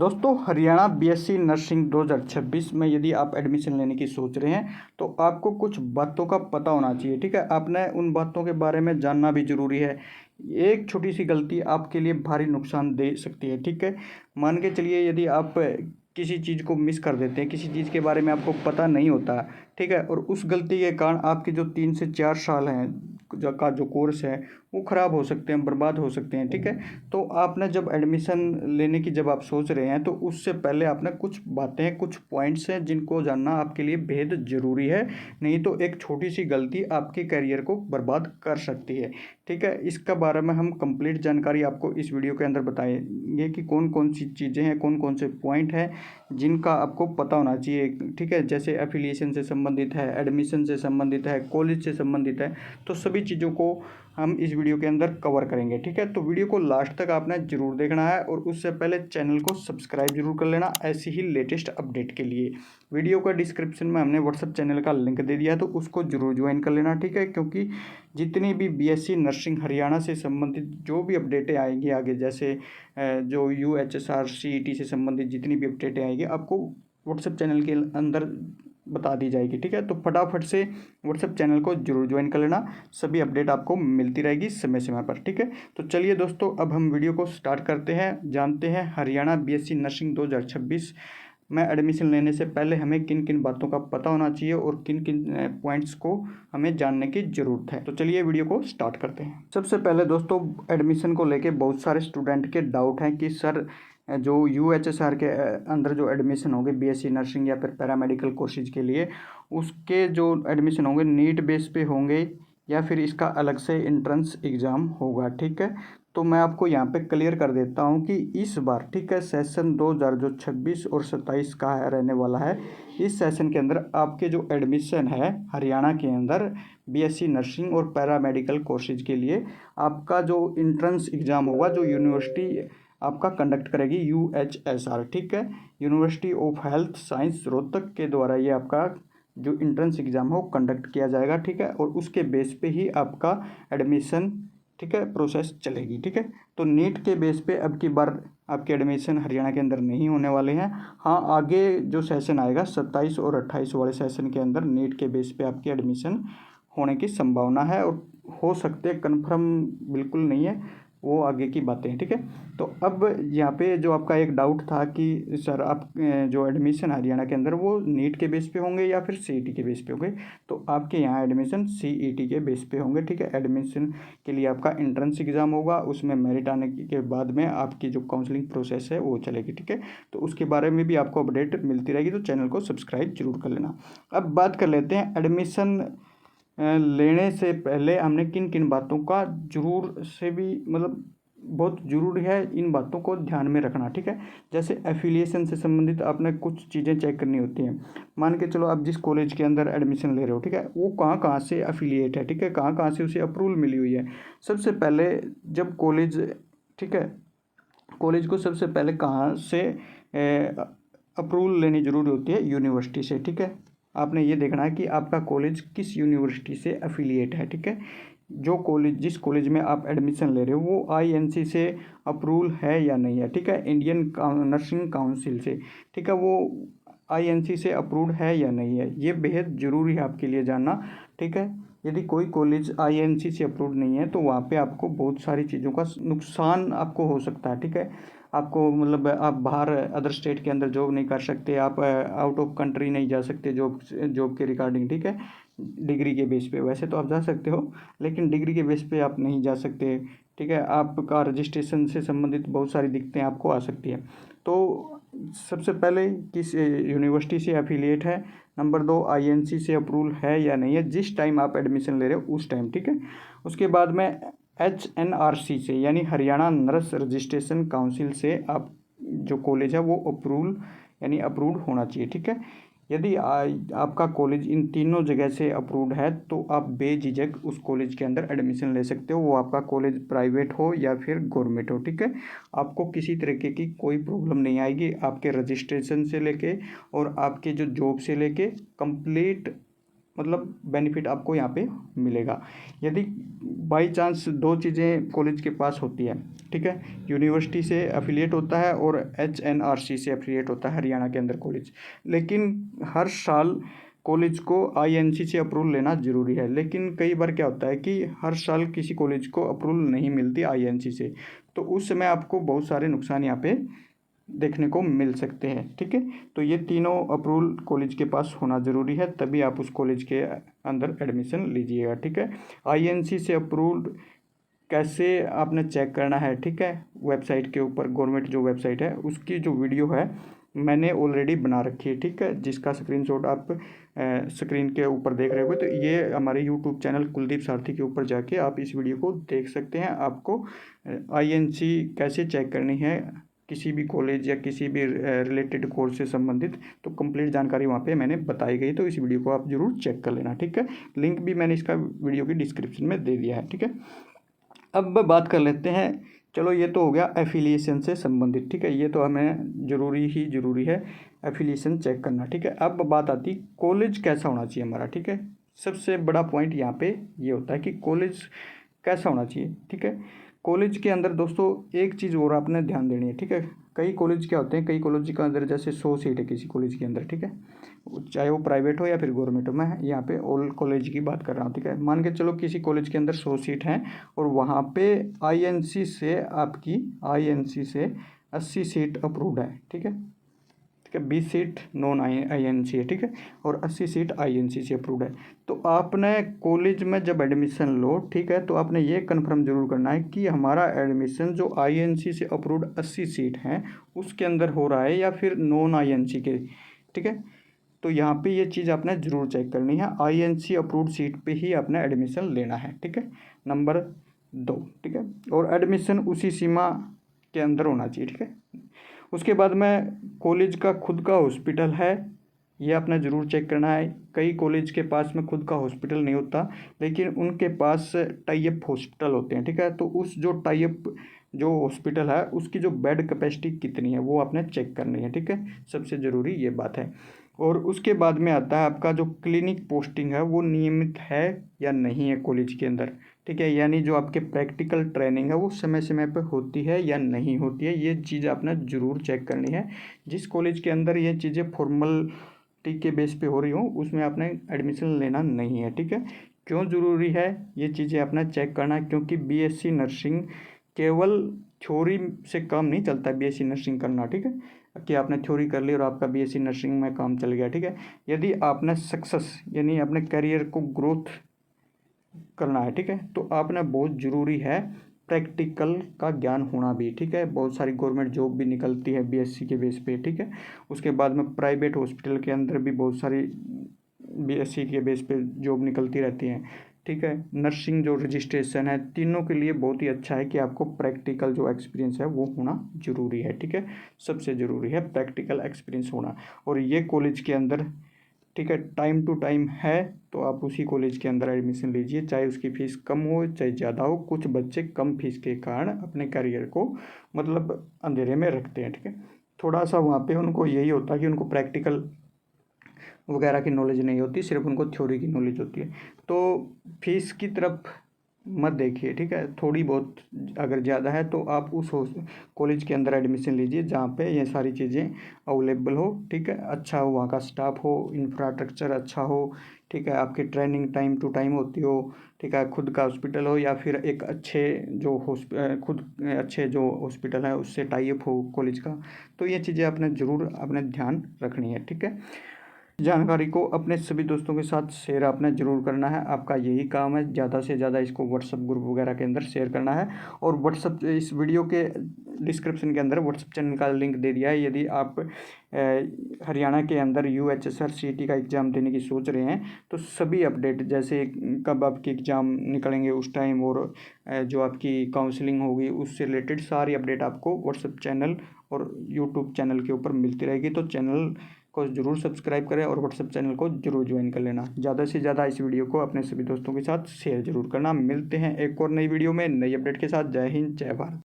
दोस्तों, Haryana BSc nursing 2026 में यदि आप एडमिशन लेने की सोच रहे हैं तो आपको कुछ बातों का पता होना चाहिए। ठीक है, आपने उन बातों के बारे में जानना भी ज़रूरी है। एक छोटी सी गलती आपके लिए भारी नुकसान दे सकती है। ठीक है, मान के चलिए यदि आप किसी चीज़ को मिस कर देते हैं, किसी चीज़ के बारे में आपको पता नहीं होता, ठीक है, और उस गलती के कारण आपके जो 3 से 4 साल हैं जो कोर्स है वो ख़राब हो सकते हैं, बर्बाद हो सकते हैं। ठीक है, तो आपने जब एडमिशन लेने की जब आप सोच रहे हैं तो उससे पहले आपने कुछ बातें, कुछ पॉइंट्स हैं जिनको जानना आपके लिए बेहद ज़रूरी है। नहीं तो एक छोटी सी गलती आपके करियर को बर्बाद कर सकती है। ठीक है, इसका बारे में हम कंप्लीट जानकारी आपको इस वीडियो के अंदर बताएंगे कि कौन कौन सी चीज़ें हैं, कौन कौन से पॉइंट हैं जिनका आपको पता होना चाहिए। ठीक है, जैसे एफिलिएशन से संबंधित है, एडमिशन से संबंधित है, कॉलेज से संबंधित है, तो सभी चीज़ों को हम इस वीडियो के अंदर कवर करेंगे। ठीक है, तो वीडियो को लास्ट तक आपने ज़रूर देखना है और उससे पहले चैनल को सब्सक्राइब जरूर कर लेना ऐसी ही लेटेस्ट अपडेट के लिए। वीडियो का डिस्क्रिप्शन में हमने व्हाट्सअप चैनल का लिंक दे दिया है, तो उसको जरूर ज्वाइन कर लेना। ठीक है, क्योंकि जितनी भी बीएससी नर्सिंग हरियाणा से संबंधित जो भी अपडेटें आएंगी आगे, जैसे जो यूएचएसआर सीईटी से संबंधित जितनी भी अपडेटें आएंगी आपको व्हाट्सएप चैनल के अंदर बता दी जाएगी। ठीक है, तो फटाफट से व्हाट्सएप चैनल को जरूर ज्वाइन कर लेना, सभी अपडेट आपको मिलती रहेगी समय समय पर। ठीक है, तो चलिए दोस्तों, अब हम वीडियो को स्टार्ट करते हैं, जानते हैं हरियाणा बीएससी नर्सिंग 2026 में एडमिशन लेने से पहले हमें किन किन बातों का पता होना चाहिए और किन किन पॉइंट्स को हमें जानने की ज़रूरत है। तो चलिए वीडियो को स्टार्ट करते हैं। सबसे पहले दोस्तों, एडमिशन को लेके बहुत सारे स्टूडेंट के डाउट हैं कि सर जो यूएचएसआर के अंदर जो एडमिशन होंगे बीएससी नर्सिंग या फिर पैरामेडिकल कोर्सेज के लिए, उसके जो एडमिशन होंगे नीट बेस पे होंगे या फिर इसका अलग से एंट्रेंस एग्ज़ाम होगा। ठीक है, तो मैं आपको यहाँ पे क्लियर कर देता हूँ कि इस बार, ठीक है, सेशन 2026 और 27 का रहने वाला है। इस सेशन के अंदर आपके जो एडमिशन है हरियाणा के अंदर बीएससी नर्सिंग और पैरामेडिकल कोर्सेज के लिए, आपका जो इंट्रेंस एग्ज़ाम होगा जो यूनिवर्सिटी आपका कंडक्ट करेगी यूएचएसआर। ठीक है, university of health science Rohtak के द्वारा ये आपका जो इंट्रेंस एग्ज़ाम हो कंडक्ट किया जाएगा। ठीक है, और उसके बेस पे ही आपका एडमिशन, ठीक है, प्रोसेस चलेगी। ठीक है, तो नीट के बेस पे अब की बार आपके एडमिशन हरियाणा के अंदर नहीं होने वाले हैं। हाँ, आगे जो सेशन आएगा 27 और 28 वाले सेशन के अंदर नीट के बेस पे आपकी एडमिशन होने की संभावना है, और हो सकते हैं, कन्फर्म बिल्कुल नहीं है, वो आगे की बातें हैं। ठीक है, तो अब यहाँ पे जो आपका एक डाउट था कि सर आप जो एडमिशन हरियाणा के अंदर वो नीट के बेस पे होंगे या फिर सीईटी के बेस पे होंगे, तो आपके यहाँ एडमिशन सीईटी के बेस पे होंगे। ठीक है, एडमिशन के लिए आपका एंट्रेंस एग्ज़ाम होगा, उसमें मेरिट आने के बाद में आपकी जो काउंसलिंग प्रोसेस है वो चलेगी। ठीक है, तो उसके बारे में भी आपको अपडेट मिलती रहेगी, तो चैनल को सब्सक्राइब जरूर कर लेना। अब बात कर लेते हैं एडमिशन लेने से पहले हमने किन किन बातों का जरूर से भी, मतलब बहुत ज़रूरी है इन बातों को ध्यान में रखना। ठीक है, जैसे एफिलिएशन से संबंधित आपने कुछ चीज़ें चेक करनी होती हैं। मान के चलो आप जिस कॉलेज के अंदर एडमिशन ले रहे हो, ठीक है, वो कहाँ कहाँ से एफिलिएट है, ठीक है, कहाँ कहाँ से उसे अप्रूवल मिली हुई है। सबसे पहले जब कॉलेज, ठीक है, कॉलेज को सबसे पहले कहाँ से अप्रूवल लेनी ज़रूरी होती है, यूनिवर्सिटी से। ठीक है, आपने ये देखना है कि आपका कॉलेज किस यूनिवर्सिटी से एफिलिएट है। ठीक है, जो कॉलेज, जिस कॉलेज में आप एडमिशन ले रहे हो वो आईएनसी से अप्रूवल है या नहीं है। ठीक है, इंडियन नर्सिंग काउंसिल से, ठीक है, वो आईएनसी से अप्रूव्ड है या नहीं है, ये बेहद ज़रूरी है आपके लिए जानना। ठीक है, यदि कोई कॉलेज आईएनसी से अप्रूव्ड नहीं है तो वहाँ पे आपको बहुत सारी चीज़ों का नुकसान आपको हो सकता है। ठीक है, आपको मतलब आप बाहर अदर स्टेट के अंदर जॉब नहीं कर सकते, आप आउट ऑफ कंट्री नहीं जा सकते जॉब के रिगार्डिंग। ठीक है, डिग्री के बेस पे वैसे तो आप जा सकते हो, लेकिन डिग्री के बेस पे आप नहीं जा सकते। ठीक है, आपका रजिस्ट्रेशन से संबंधित बहुत सारी दिक्कतें आपको आ सकती हैं। तो सबसे पहले किस यूनिवर्सिटी से एफिलिएट है, नंबर 2 आईएनसी से अप्रूवल है या नहीं है जिस टाइम आप एडमिशन ले रहे हो उस टाइम। ठीक है, उसके बाद में एचएनआरसी से यानी हरियाणा नर्स रजिस्ट्रेशन काउंसिल से आप जो कॉलेज है वो अप्रूवल यानी अप्रूव्ड होना चाहिए। ठीक है, यदि आपका कॉलेज इन तीनों जगह से अप्रूव्ड है तो आप बेझिझक उस कॉलेज के अंदर एडमिशन ले सकते हो, वो आपका कॉलेज प्राइवेट हो या फिर गवर्नमेंट हो। ठीक है, आपको किसी तरीके की कोई प्रॉब्लम नहीं आएगी, आपके रजिस्ट्रेशन से लेके और आपके जो जॉब से लेके कंप्लीट मतलब बेनिफिट आपको यहाँ पे मिलेगा। यदि बाई चांस दो चीज़ें कॉलेज के पास होती है, ठीक है, यूनिवर्सिटी से एफिलिएट होता है और HNRC से एफिलिएट होता है हरियाणा के अंदर कॉलेज, लेकिन हर साल कॉलेज को INC से अप्रूवल लेना ज़रूरी है। लेकिन कई बार क्या होता है कि हर साल किसी कॉलेज को अप्रूवल नहीं मिलती INC से, तो उस समय आपको बहुत सारे नुकसान यहाँ पे देखने को मिल सकते हैं, ठीक है। तो ये तीनों अप्रूवल कॉलेज के पास होना ज़रूरी है, तभी आप उस कॉलेज के अंदर एडमिशन लीजिएगा, ठीक है। INC से अप्रूव्ड कैसे आपने चेक करना है, ठीक है, वेबसाइट के ऊपर, गवर्नमेंट जो वेबसाइट है उसकी जो वीडियो है मैंने ऑलरेडी बना रखी है, ठीक है, जिसका स्क्रीनशॉट आप स्क्रीन के ऊपर देख रहे हो। तो ये हमारे यूट्यूब चैनल कुलदीप सारथी के ऊपर जाके आप इस वीडियो को देख सकते हैं। आपको INC कैसे चेक करनी है किसी भी कॉलेज या किसी भी रिलेटेड कोर्स से संबंधित, तो कंप्लीट जानकारी वहाँ पे मैंने बताई गई, तो इस वीडियो को आप जरूर चेक कर लेना, ठीक है। लिंक भी मैंने इसका वीडियो की डिस्क्रिप्शन में दे दिया है, ठीक है। अब बात कर लेते हैं, चलो ये तो हो गया एफिलिएशन से संबंधित, ठीक है, ये तो हमें ज़रूरी है एफिलिएशन चेक करना, ठीक है। अब बात आती कॉलेज कैसा होना चाहिए हमारा, ठीक है। सबसे बड़ा पॉइंट यहाँ पे ये होता है कि कॉलेज कैसा होना चाहिए, ठीक है। कॉलेज के अंदर दोस्तों एक चीज़ और आपने ध्यान देनी है, ठीक है। कई कॉलेज क्या होते हैं, कई कॉलेज के अंदर जैसे 100 सीट है किसी कॉलेज के अंदर, ठीक है, चाहे वो प्राइवेट हो या फिर गवर्नमेंट हो। मैं यहाँ पे ऑल कॉलेज की बात कर रहा हूँ, ठीक है। मान के चलो किसी कॉलेज के अंदर 100 सीट हैं और वहाँ पे INC से 80 सीट अप्रूव्ड है, ठीक है, 20 सीट नॉन INC है, ठीक है, और 80 सीट INC से अप्रूव्ड है। तो आपने कॉलेज में जब एडमिशन लो, ठीक है, तो आपने ये कन्फर्म जरूर करना है कि हमारा एडमिशन जो INC से अप्रूव्ड 80 सीट हैं उसके अंदर हो रहा है या फिर नॉन INC के, ठीक है। तो यहाँ पे ये चीज़ आपने ज़रूर चेक करनी है, INC अप्रूव्ड सीट पे ही आपने एडमिशन लेना है, ठीक है, नंबर 2, ठीक है। और एडमिशन उसी सीमा के अंदर होना चाहिए, ठीक है। उसके बाद में कॉलेज का खुद का हॉस्पिटल है, ये आपने ज़रूर चेक करना है। कई कॉलेज के पास में खुद का हॉस्पिटल नहीं होता, लेकिन उनके पास टाई अप हॉस्पिटल होते हैं, ठीक है। तो उस जो टाई अप जो हॉस्पिटल है उसकी जो बेड कैपेसिटी कितनी है वो आपने चेक करनी है, ठीक है, सबसे ज़रूरी ये बात है। और उसके बाद में आता है आपका जो क्लिनिक पोस्टिंग है वो नियमित है या नहीं है कॉलेज के अंदर, ठीक है, यानी जो आपके प्रैक्टिकल ट्रेनिंग है वो समय समय पर होती है या नहीं होती है, ये चीज़ आपने ज़रूर चेक करनी है। जिस कॉलेज के अंदर ये चीज़ें फॉर्मलिटी के बेस पे हो रही हो उसमें आपने एडमिशन लेना नहीं है, ठीक है। क्यों ज़रूरी है ये चीज़ें आपने चेक करना है, क्योंकि BSc नर्सिंग केवल थ्योरी से काम नहीं चलता, BSc नर्सिंग करना, ठीक है, कि आपने थ्योरी कर ली और आपका BSc नर्सिंग में काम चल गया, ठीक है। यदि आपने सक्सेस यानी अपने करियर को ग्रोथ करना है, ठीक है, तो आपने बहुत ज़रूरी है प्रैक्टिकल का ज्ञान होना भी, ठीक है। बहुत सारी गवर्नमेंट जॉब भी निकलती है BSc के बेस पे, ठीक है। उसके बाद में प्राइवेट हॉस्पिटल के अंदर भी बहुत सारी BSc के बेस पे जॉब निकलती रहती हैं, ठीक है। नर्सिंग जो रजिस्ट्रेशन है, तीनों के लिए बहुत ही अच्छा है कि आपको प्रैक्टिकल जो एक्सपीरियंस है वो होना ज़रूरी है, ठीक है, सबसे ज़रूरी है प्रैक्टिकल एक्सपीरियंस होना। और ये कॉलेज के अंदर, ठीक है, टाइम टू टाइम है, तो आप उसी कॉलेज के अंदर एडमिशन लीजिए, चाहे उसकी फ़ीस कम हो चाहे ज़्यादा हो। कुछ बच्चे कम फीस के कारण अपने करियर को मतलब अंधेरे में रखते हैं, ठीक है। थोड़ा सा वहाँ पे उनको यही होता है कि उनको प्रैक्टिकल वगैरह की नॉलेज नहीं होती, सिर्फ उनको थ्योरी की नॉलेज होती है। तो फीस की तरफ मत देखिए, ठीक है, थोड़ी बहुत अगर ज़्यादा है तो आप उस कॉलेज के अंदर एडमिशन लीजिए जहाँ पे ये सारी चीज़ें अवेलेबल हो, ठीक है, अच्छा हो, वहाँ का स्टाफ हो, इंफ्रास्ट्रक्चर अच्छा हो, ठीक है, आपकी ट्रेनिंग टाइम टू टाइम होती हो, ठीक है, खुद का हॉस्पिटल हो या फिर एक अच्छे जो हॉस्पिटल है उससे टाई अप हो कॉलेज का। तो ये चीज़ें आपने ज़रूर अपने ध्यान रखनी है, ठीक है। जानकारी को अपने सभी दोस्तों के साथ शेयर आपने ज़रूर करना है, आपका यही काम है, ज़्यादा से ज़्यादा इसको व्हाट्सअप ग्रुप वगैरह के अंदर शेयर करना है। और व्हाट्सअप इस वीडियो के डिस्क्रिप्शन के अंदर व्हाट्सअप चैनल का लिंक दे दिया है। यदि आप हरियाणा के अंदर UHSR CET का एग्ज़ाम देने की सोच रहे हैं तो सभी अपडेट, जैसे कब आपके एग्ज़ाम निकलेंगे उस टाइम और जो आपकी काउंसलिंग होगी उससे रिलेटेड सारी अपडेट आपको व्हाट्सअप चैनल और यूट्यूब चैनल के ऊपर मिलती रहेगी। तो चैनल को ज़रूर सब्सक्राइब करें और व्हाट्सएप चैनल को ज़रूर ज्वाइन कर लेना। ज़्यादा से ज़्यादा इस वीडियो को अपने सभी दोस्तों के साथ शेयर ज़रूर करना। मिलते हैं एक और नई वीडियो में नई अपडेट के साथ। जय हिंद, जय भारत।